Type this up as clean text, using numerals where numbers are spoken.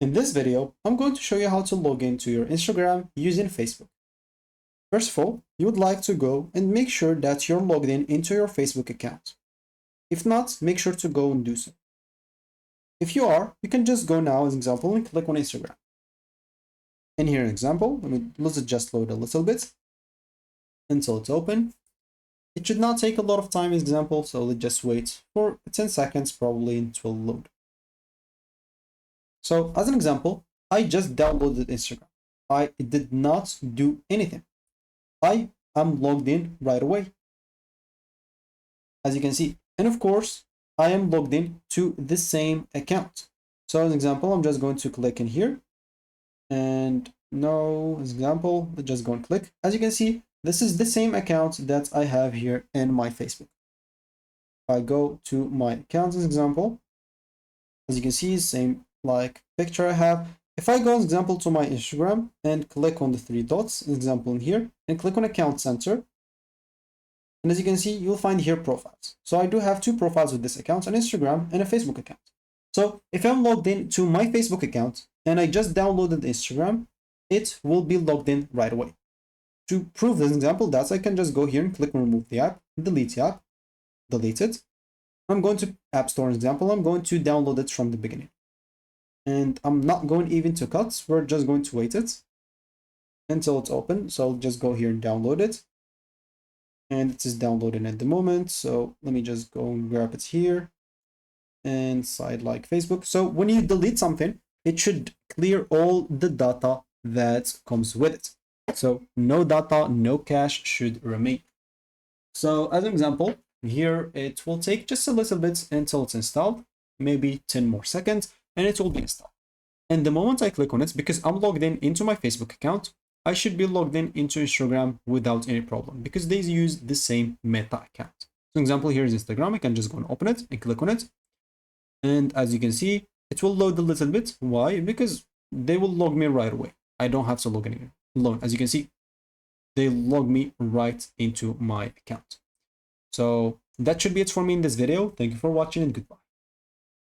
In this video, I'm going to show you how to log into your Instagram using Facebook. First of all, you would like to go and make sure that you're logged in into your Facebook account. If not, make sure to go and do so. If you are, you can just go now as an example and click on Instagram. And here an example, let's just load a little bit until it's open. It should not take a lot of time as example, so let's just wait for 10 seconds probably until load. So as an example, I just downloaded Instagram. I did not do anything. I am logged in right away, as you can see. And of course, I am logged in to the same account. So as an example, I'm just going to click in here. And no, as an example, let's just go and click. As you can see, this is the same account that I have here in my Facebook. If I go to my account as an example, as you can see, same like picture I have. If I go as example to my Instagram and click on the three dots, as example in here, and click on account center, and as you can see, you'll find here profiles. So I do have two profiles with this account, an Instagram and a Facebook account. So if I'm logged in to my Facebook account and I just downloaded Instagram, it will be logged in right away. To prove this example, I can just go here and click on remove the app, delete the app, delete it. I'm going to App Store, example, I'm going to download it from the beginning. And I'm not going even to cut, we're just going to wait it until it's open. So I'll just go here and download it. And it is downloading at the moment. So let me just go and grab it here and side like Facebook. So when you delete something, it should clear all the data that comes with it. So no data, no cache should remain. So as an example, here it will take just a little bit until it's installed, maybe 10 more seconds, and it will be installed. And the moment I click on it, because I'm logged in into my Facebook account, I should be logged in into Instagram without any problem because they use the same Meta account. So example, here is Instagram. I can just go and open it and click on it. And as you can see, it will load a little bit. Why? Because they will log me right away. I don't have to log in alone. As you can see, they log me right into my account. So that should be it for me in this video. Thank you for watching and goodbye.